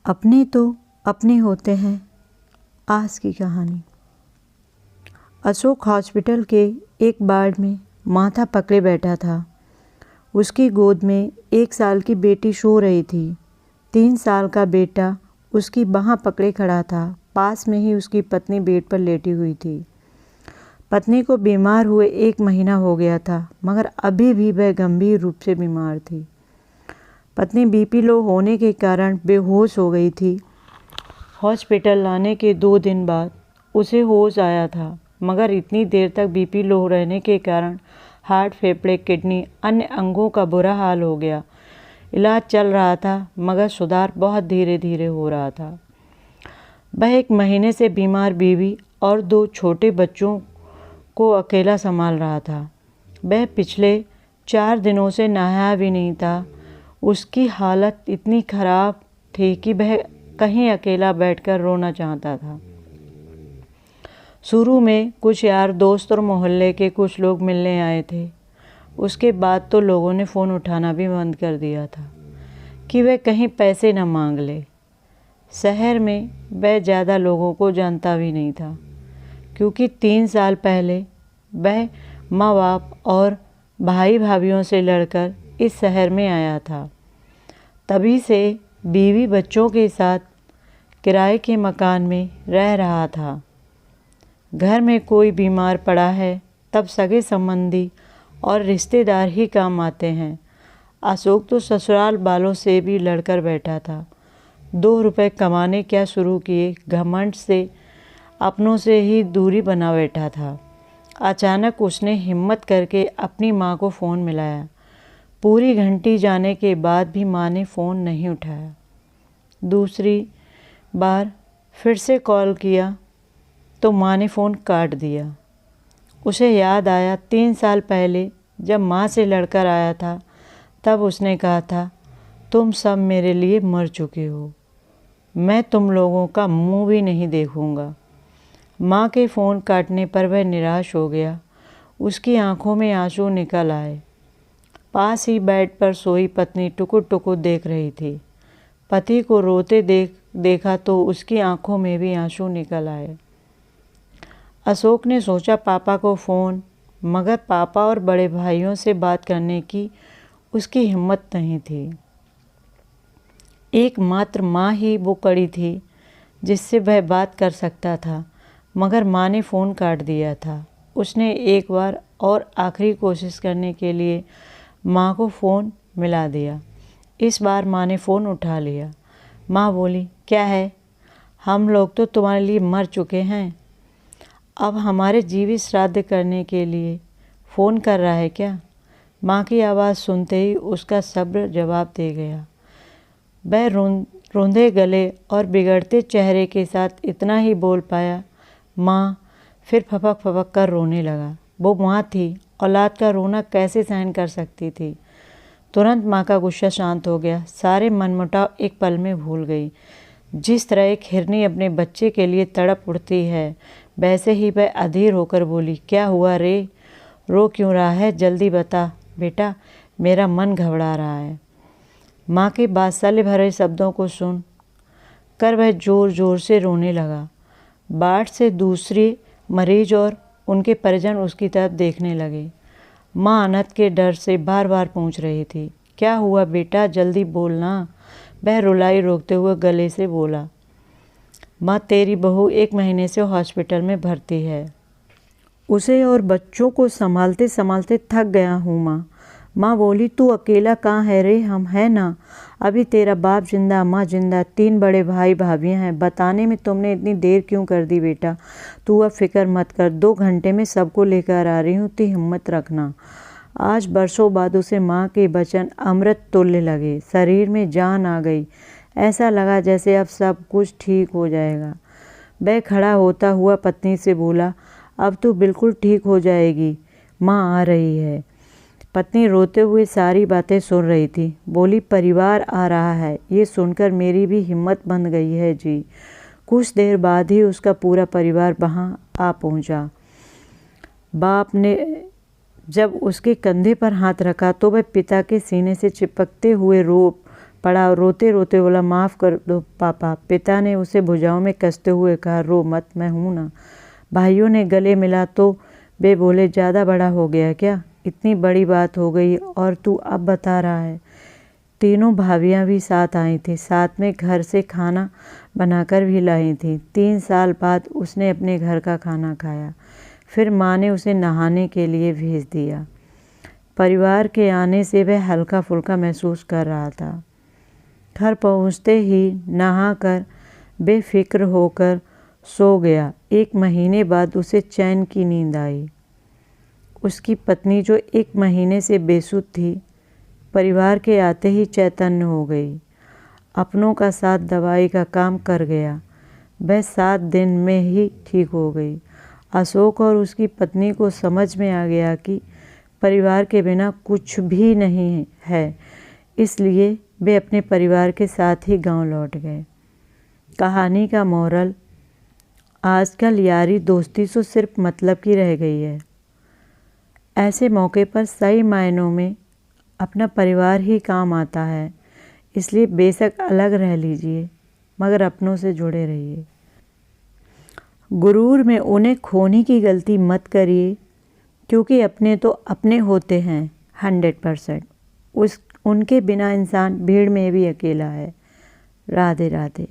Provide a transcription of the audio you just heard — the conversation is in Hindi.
अपने तो अपने होते हैं। आज की कहानी। अशोक हॉस्पिटल के एक वार्ड में माथा पकड़े बैठा था। उसकी गोद में 1 साल की बेटी सो रही थी। 3 साल का बेटा उसकी बाँह पकड़े खड़ा था। पास में ही उसकी पत्नी बेड पर लेटी हुई थी। पत्नी को बीमार हुए 1 महीना हो गया था, मगर अभी भी वह गंभीर रूप से बीमार थी। पत्नी बीपी लो होने के कारण बेहोश हो गई थी। हॉस्पिटल लाने के 2 दिन बाद उसे होश आया था, मगर इतनी देर तक बीपी लो रहने के कारण हार्ट, फेफड़े, किडनी, अन्य अंगों का बुरा हाल हो गया। इलाज चल रहा था, मगर सुधार बहुत धीरे धीरे हो रहा था। वह 1 महीने से बीमार बीवी और 2 छोटे बच्चों को अकेला संभाल रहा था। वह पिछले 4 दिनों से नहाया भी नहीं था। उसकी हालत इतनी खराब थी कि वह कहीं अकेला बैठकर रोना चाहता था। शुरू में कुछ यार दोस्त और मोहल्ले के कुछ लोग मिलने आए थे। उसके बाद तो लोगों ने फ़ोन उठाना भी बंद कर दिया था कि वह कहीं पैसे न मांग ले। शहर में वह ज़्यादा लोगों को जानता भी नहीं था, क्योंकि 3 साल पहले वह माँ बाप और भाई भाभीयों से लड़कर इस शहर में आया था। तभी से बीवी बच्चों के साथ किराए के मकान में रह रहा था। घर में कोई बीमार पड़ा है तब सगे संबंधी और रिश्तेदार ही काम आते हैं। अशोक तो ससुराल वालों से भी लड़कर बैठा था। 2 रुपए कमाने क्या शुरू किए, घमंड से अपनों से ही दूरी बना बैठा था। अचानक उसने हिम्मत करके अपनी माँ को फ़ोन मिलाया। पूरी घंटी जाने के बाद भी माँ ने फ़ोन नहीं उठाया। दूसरी बार फिर से कॉल किया तो माँ ने फ़ोन काट दिया। उसे याद आया 3 साल पहले जब माँ से लड़कर आया था, तब उसने कहा था, तुम सब मेरे लिए मर चुके हो, मैं तुम लोगों का मुँह भी नहीं देखूँगा। माँ के फ़ोन काटने पर वह निराश हो गया। उसकी आंखों में आंसू निकल आए। पास ही बेड पर सोई पत्नी टुकुर टुकुर देख रही थी। पति को रोते देखा तो उसकी आंखों में भी आंसू निकल आए। अशोक ने सोचा पापा को फ़ोन, मगर पापा और बड़े भाइयों से बात करने की उसकी हिम्मत नहीं थी। एकमात्र माँ ही वो कड़ी थी जिससे वह बात कर सकता था, मगर माँ ने फ़ोन काट दिया था। उसने एक बार और आखिरी कोशिश करने के लिए माँ को फ़ोन मिला दिया। इस बार माँ ने फ़ोन उठा लिया। माँ बोली, क्या है? हम लोग तो तुम्हारे लिए मर चुके हैं, अब हमारे जीवित श्राद्ध करने के लिए फ़ोन कर रहा है क्या? माँ की आवाज़ सुनते ही उसका सब्र जवाब दे गया। वह रूंधे गले और बिगड़ते चेहरे के साथ इतना ही बोल पाया, माँ। फिर फपक फपक कर रोने लगा। वो माँ थी, औलाद का रोना कैसे सहन कर सकती थी। तुरंत माँ का गुस्सा शांत हो गया। सारे मनमुटाव एक पल में भूल गई। जिस तरह एक हिरनी अपने बच्चे के लिए तड़प उठती है, वैसे ही वह अधीर होकर बोली, क्या हुआ रे? रो क्यों रहा है? जल्दी बता बेटा, मेरा मन घबरा रहा है। माँ के वात्सल्य भरे शब्दों को सुन कर वह ज़ोर ज़ोर से रोने लगा। वार्ड से दूसरे मरीज और उनके परिजन उसकी तरफ देखने लगे। माँ अनंत के डर से बार बार पूछ रही थी, क्या हुआ बेटा, जल्दी बोलना। वह रुलाई रोकते हुए गले से बोला, माँ तेरी बहू 1 महीने से हॉस्पिटल में भर्ती है। उसे और बच्चों को संभालते संभालते थक गया हूँ माँ। माँ बोली, तू अकेला कहाँ है रे? हम है ना, अभी तेरा बाप जिंदा, माँ जिंदा, 3 बड़े भाई भाभियाँ हैं। बताने में तुमने इतनी देर क्यों कर दी बेटा? तू अब फिक्र मत कर, 2 घंटे में सबको लेकर आ रही हूँ, तू हिम्मत रखना। आज बरसों बाद उसे माँ के वचन अमृत तुल्य लगे। शरीर में जान आ गई। ऐसा लगा जैसे अब सब कुछ ठीक हो जाएगा। वह खड़ा होता हुआ पत्नी से बोला, अब तू बिल्कुल ठीक हो जाएगी, माँ आ रही है। पत्नी रोते हुए सारी बातें सुन रही थी। बोली, परिवार आ रहा है, ये सुनकर मेरी भी हिम्मत बंध गई है जी। कुछ देर बाद ही उसका पूरा परिवार वहाँ आ पहुँचा। बाप ने जब उसके कंधे पर हाथ रखा तो वह पिता के सीने से चिपकते हुए रो पड़ा और रोते रोते बोला, माफ़ कर दो पापा। पिता ने उसे भुजाओं में कसते हुए कहा, रो मत, मैं हूँ ना। भाइयों ने गले मिला तो वे बोले, ज़्यादा बड़ा हो गया क्या? इतनी बड़ी बात हो गई और तू अब बता रहा है? तीनों भाभियाँ भी साथ आई थीं, साथ में घर से खाना बनाकर भी लाई थीं। 3 साल बाद उसने अपने घर का खाना खाया। फिर माँ ने उसे नहाने के लिए भेज दिया। परिवार के आने से वह हल्का फुल्का महसूस कर रहा था। घर पहुँचते ही नहाकर बेफिक्र होकर सो गया। 1 महीने बाद उसे चैन की नींद आई। उसकी पत्नी, जो 1 महीने से बेसुध थी, परिवार के आते ही चैतन्य हो गई। अपनों का साथ दवाई का काम कर गया। वह 7 दिन में ही ठीक हो गई। अशोक और उसकी पत्नी को समझ में आ गया कि परिवार के बिना कुछ भी नहीं है, इसलिए वे अपने परिवार के साथ ही गांव लौट गए। कहानी का मोरल, आजकल यारी दोस्ती तो सिर्फ मतलब की रह गई है। ऐसे मौके पर सही मायनों में अपना परिवार ही काम आता है, इसलिए बेशक अलग रह लीजिए मगर अपनों से जुड़े रहिए। गुरूर में उन्हें खोने की गलती मत करिए, क्योंकि अपने तो अपने होते हैं 100%। उनके बिना इंसान भीड़ में भी अकेला है। राधे राधे।